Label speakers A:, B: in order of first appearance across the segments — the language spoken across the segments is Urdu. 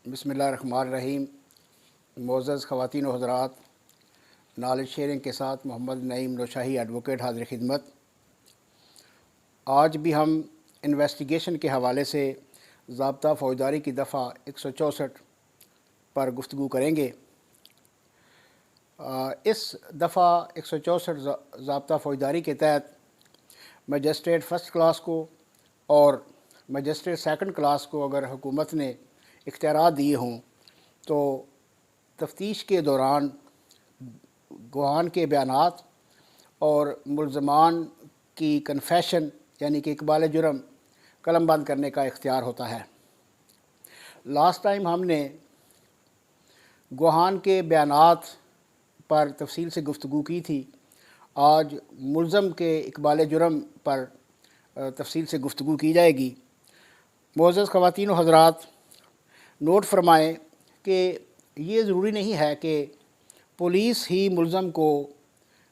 A: بسم اللہ الرحمن الرحیم۔ معزز خواتین و حضرات، نالج شیئرنگ کے ساتھ محمد نعیم نوشاہی ایڈوکیٹ حاضر خدمت۔ آج بھی ہم انویسٹیگیشن کے حوالے سے ضابطہ فوجداری کی دفعہ 164 پر گفتگو کریں گے۔ اس دفعہ 164 ضابطہ فوجداری کے تحت مجسٹریٹ فرسٹ کلاس کو اور مجسٹریٹ سیکنڈ کلاس کو اگر حکومت نے اختیارات دیے ہوں تو تفتیش کے دوران گواہان کے بیانات اور ملزمان کی کنفیشن یعنی کہ اقبال جرم قلم بند کرنے کا اختیار ہوتا ہے۔ لاسٹ ٹائم ہم نے گواہان کے بیانات پر تفصیل سے گفتگو کی تھی، آج ملزم کے اقبال جرم پر تفصیل سے گفتگو کی جائے گی۔ معزز خواتین و حضرات، نوٹ فرمائیں کہ یہ ضروری نہیں ہے کہ پولیس ہی ملزم کو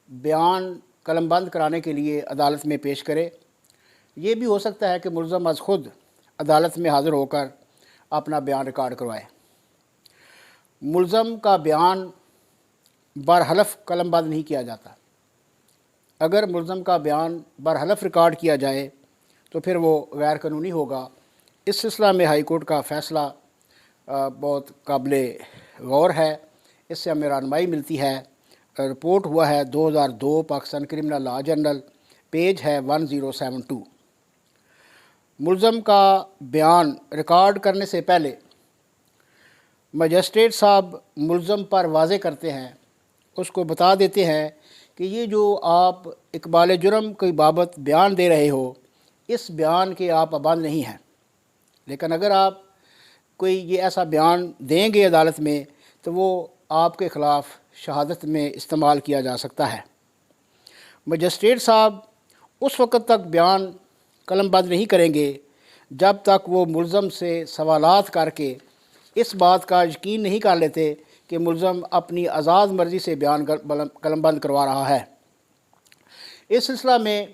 A: بیان قلم بند کرانے کے لیے عدالت میں پیش کرے۔ یہ بھی ہو سکتا ہے کہ ملزم از خود عدالت میں حاضر ہو کر اپنا بیان ریکارڈ کروائے۔ ملزم کا بیان برحلف قلم بند نہیں کیا جاتا۔ اگر ملزم کا بیان برحلف ریکارڈ کیا جائے تو پھر وہ غیر قانونی ہوگا۔ اس سلسلہ میں ہائی کورٹ کا فیصلہ بہت قابل غور ہے، اس سے ہمیں رہنمائی ملتی ہے۔ رپورٹ ہوا ہے 2002 Pakistan criminal law journal, page ہے 1072۔ ملزم کا بیان ریکارڈ کرنے سے پہلے مجسٹریٹ صاحب ملزم پر واضح کرتے ہیں، اس کو بتا دیتے ہیں کہ یہ جو آپ اقبال جرم کی بابت بیان دے رہے ہو، اس بیان کے آپ پابند نہیں ہیں، لیکن اگر آپ کوئی یہ ایسا بیان دیں گے عدالت میں تو وہ آپ کے خلاف شہادت میں استعمال کیا جا سکتا ہے۔ مجسٹریٹ صاحب اس وقت تک بیان قلم بند نہیں کریں گے جب تک وہ ملزم سے سوالات کر کے اس بات کا یقین نہیں کر لیتے کہ ملزم اپنی آزاد مرضی سے بیان قلم بند کروا رہا ہے۔ اس سلسلہ میں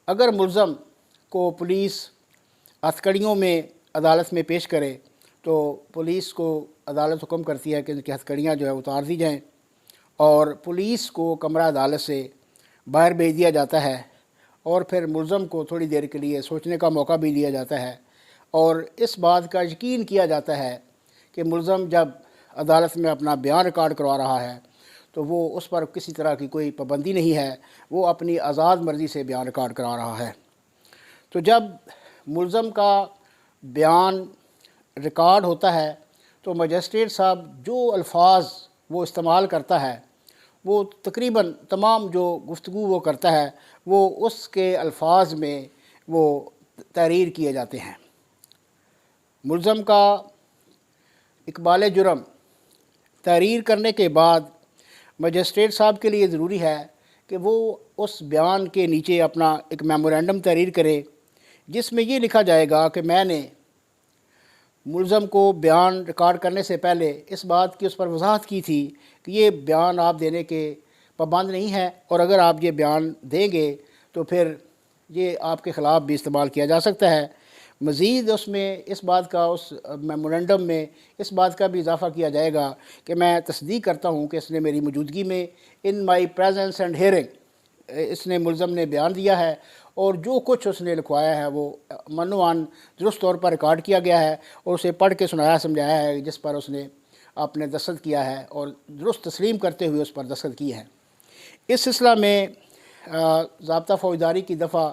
A: اگر ملزم کو پولیس ہتھکڑیوں میں عدالت میں پیش کرے تو پولیس کو عدالت حکم کرتی ہے کہ ان کی ہتھکڑیاں جو ہے اتار دی جائیں، اور پولیس کو کمرہ عدالت سے باہر بھیج دیا جاتا ہے، اور پھر ملزم کو تھوڑی دیر کے لیے سوچنے کا موقع بھی دیا جاتا ہے، اور اس بات کا یقین کیا جاتا ہے کہ ملزم جب عدالت میں اپنا بیان ریکارڈ کروا رہا ہے تو وہ اس پر کسی طرح کی کوئی پابندی نہیں ہے، وہ اپنی آزاد مرضی سے بیان ریکارڈ کرا رہا ہے۔ تو جب ملزم کا بیان ریکارڈ ہوتا ہے تو مجسٹریٹ صاحب جو الفاظ وہ استعمال کرتا ہے، وہ تقریباً تمام جو گفتگو وہ کرتا ہے وہ اس کے الفاظ میں وہ تحریر کیے جاتے ہیں۔ ملزم کا اقبال جرم تحریر کرنے کے بعد مجسٹریٹ صاحب کے لیے ضروری ہے کہ وہ اس بیان کے نیچے اپنا ایک میمورینڈم تحریر کرے، جس میں یہ لکھا جائے گا کہ میں نے ملزم کو بیان ریکارڈ کرنے سے پہلے اس بات کی اس پر وضاحت کی تھی کہ یہ بیان آپ دینے کے پابند نہیں ہے، اور اگر آپ یہ بیان دیں گے تو پھر یہ آپ کے خلاف بھی استعمال کیا جا سکتا ہے۔ مزید اس میں اس بات کا اس میمورینڈم میں اس بات کا بھی اضافہ کیا جائے گا کہ میں تصدیق کرتا ہوں کہ اس نے میری موجودگی میں ان مائی پریزنس اینڈ ہیئرنگ اس نے ملزم نے بیان دیا ہے، اور جو کچھ اس نے لکھوایا ہے وہ منوان درست طور پر ریکارڈ کیا گیا ہے اور اسے پڑھ کے سنایا سمجھایا ہے، جس پر اس نے آپ نے دستخط کیا ہے اور درست تسلیم کرتے ہوئے اس پر دستخط کی ہے۔ اس سلسلہ میں ضابطہ فوجداری کی دفعہ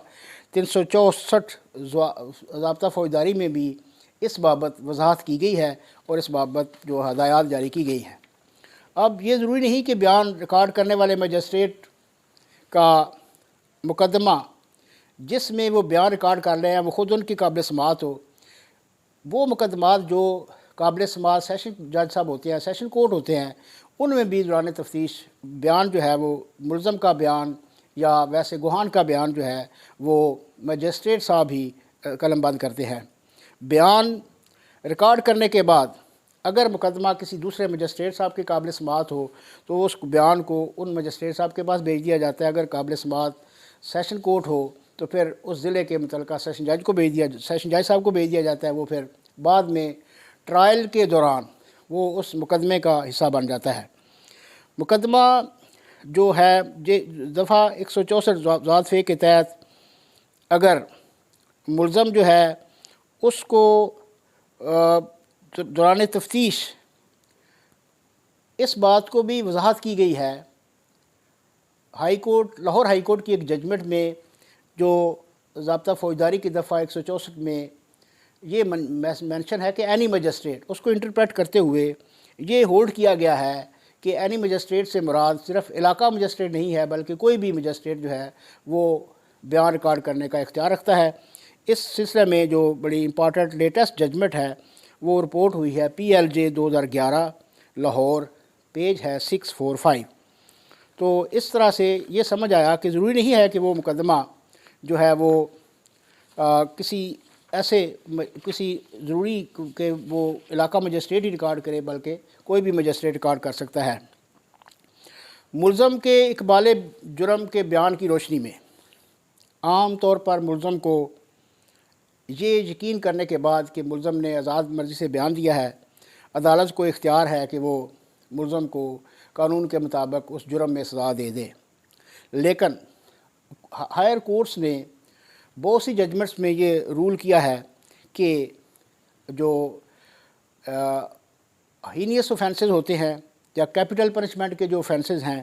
A: 364 ضابطہ فوجداری میں بھی اس بابت وضاحت کی گئی ہے اور اس بابت جو ہدایات جاری کی گئی ہیں۔ اب یہ ضروری نہیں کہ بیان ریکارڈ کرنے والے مجسٹریٹ کا مقدمہ جس میں وہ بیان ریکارڈ کر رہے ہیں وہ خود ان کی قابل سماعت ہو۔ وہ مقدمات جو قابل سماعت سیشن جج صاحب ہوتے ہیں، سیشن کورٹ ہوتے ہیں، ان میں بھی دوران تفتیش بیان جو ہے وہ ملزم کا بیان یا ویسے گواہان کا بیان جو ہے وہ مجسٹریٹ صاحب ہی قلم بند کرتے ہیں۔ بیان ریکارڈ کرنے کے بعد اگر مقدمہ کسی دوسرے مجسٹریٹ صاحب کے قابل سماعت ہو تو اس بیان کو ان مجسٹریٹ صاحب کے پاس بھیج دیا جاتا ہے۔ اگر قابل سماعت سیشن کورٹ ہو تو پھر اس ضلع کے متعلقہ سیشن جج صاحب کو بھیج دیا جاتا ہے، وہ پھر بعد میں ٹرائل کے دوران وہ اس مقدمے کا حصہ بن جاتا ہے۔ مقدمہ جو ہے دفعہ 164 ذات فے کے تحت اگر ملزم جو ہے اس کو دوران تفتیش اس بات کو بھی وضاحت کی گئی ہے، high court Lahore high court کی ایک ججمنٹ میں جو ضابطہ فوجداری کی دفعہ 164 میں یہ مینشن ہے کہ اینی مجسٹریٹ، اس کو انٹرپریٹ کرتے ہوئے یہ ہولڈ کیا گیا ہے کہ اینی مجسٹریٹ سے مراد صرف علاقہ مجسٹریٹ نہیں ہے بلکہ کوئی بھی مجسٹریٹ جو ہے وہ بیان ریکارڈ کرنے کا اختیار رکھتا ہے۔ اس سلسلے میں جو بڑی امپارٹنٹ لیٹسٹ ججمنٹ ہے وہ رپورٹ ہوئی ہے PLJ 2011 لاہور، پیج ہے 645۔ تو اس طرح سے یہ سمجھ آیا کہ ضروری نہیں ہے کہ وہ مقدمہ جو ہے وہ کسی ضروری کہ وہ علاقہ مجسٹریٹ ہی ریکارڈ کرے بلکہ کوئی بھی مجسٹریٹ ریکارڈ کر سکتا ہے۔ ملزم کے اقبال جرم کے بیان کی روشنی میں عام طور پر ملزم کو یہ یقین کرنے کے بعد کہ ملزم نے آزاد مرضی سے بیان دیا ہے، عدالت کو اختیار ہے کہ وہ ملزم کو قانون کے مطابق اس جرم میں سزا دے دے۔ لیکن ہائر کورٹس نے بہت سی ججمنٹس میں یہ رول کیا ہے کہ جو ہینیس اوفینسز ہوتے ہیں یا کیپٹل پنشمنٹ کے جو اوفینسز ہیں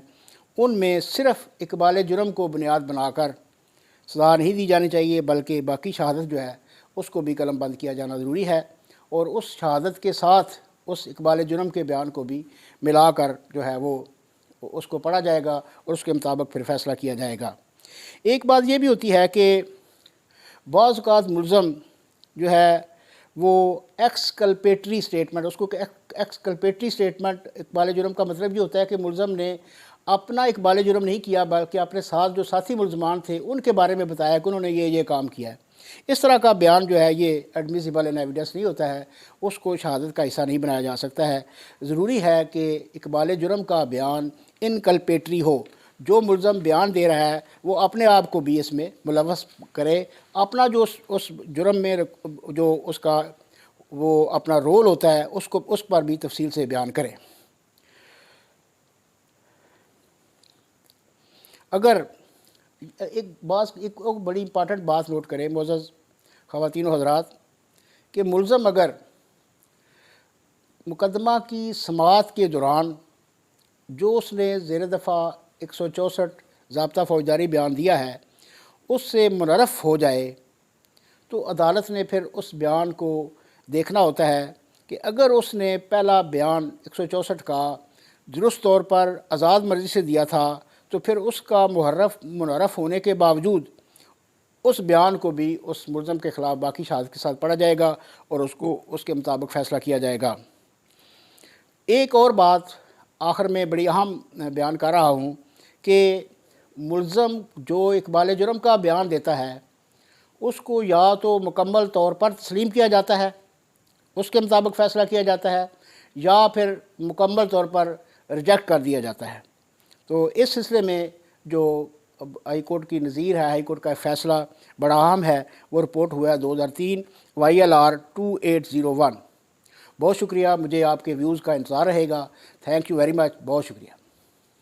A: ان میں صرف اقبال جرم کو بنیاد بنا کر سزا نہیں دی جانی چاہیے بلکہ باقی شہادت جو ہے اس کو بھی قلم بند کیا جانا ضروری ہے، اور اس شہادت کے ساتھ اس اقبال جرم کے بیان کو بھی ملا کر جو ہے وہ اس کو پڑھا جائے گا اور اس کے مطابق پھر فیصلہ کیا جائے گا۔ ایک بات یہ بھی ہوتی ہے کہ بعض اوقات ملزم جو ہے وہ ایکسکلپیٹری سٹیٹمنٹ، اس کو ایکسکلپیٹری سٹیٹمنٹ اقبال جرم کا مطلب یہ ہوتا ہے کہ ملزم نے اپنا اقبال جرم نہیں کیا بلکہ اپنے ساتھ جو ساتھی ملزمان تھے ان کے بارے میں بتایا کہ انہوں نے یہ کام کیا ہے۔ اس طرح کا بیان جو ہے یہ ایڈمیسیبل ان ایویڈنس نہیں ہوتا ہے، اس کو شہادت کا حصہ نہیں بنایا جا سکتا ہے۔ ضروری ہے کہ اقبال جرم کا بیان انکلپیٹری ہو، جو ملزم بیان دے رہا ہے وہ اپنے آپ کو بھی اس میں ملوث کرے، اپنا جو اس جرم میں جو اس کا وہ اپنا رول ہوتا ہے اس پر بھی تفصیل سے بیان کرے۔ اگر ایک بڑی امپارٹنٹ بات نوٹ کریں معزز خواتین و حضرات کہ ملزم اگر مقدمہ کی سماعت کے دوران جو اس نے زیر دفعہ 164 ضابطہ فوجداری بیان دیا ہے اس سے منحرف ہو جائے تو عدالت نے پھر اس بیان کو دیکھنا ہوتا ہے کہ اگر اس نے پہلا بیان 164 کا درست طور پر آزاد مرضی سے دیا تھا تو پھر اس کا منحرف ہونے کے باوجود اس بیان کو بھی اس ملزم کے خلاف باقی شہادت کے ساتھ پڑھا جائے گا اور اس کو اس کے مطابق فیصلہ کیا جائے گا۔ ایک اور بات آخر میں بڑی اہم بیان کر رہا ہوں کہ ملزم جو اقبال جرم کا بیان دیتا ہے اس کو یا تو مکمل طور پر تسلیم کیا جاتا ہے، اس کے مطابق فیصلہ کیا جاتا ہے، یا پھر مکمل طور پر ریجیکٹ کر دیا جاتا ہے۔ تو اس سلسلے میں جو ہائی کورٹ کی نظیر ہے، ہائی کورٹ کا فیصلہ بڑا اہم ہے، وہ رپورٹ ہوا ہے 2003 YLR 2801۔ بہت شکریہ، مجھے آپ کے ویوز کا انتظار رہے گا۔ تھینک یو ویری مچ، بہت شکریہ۔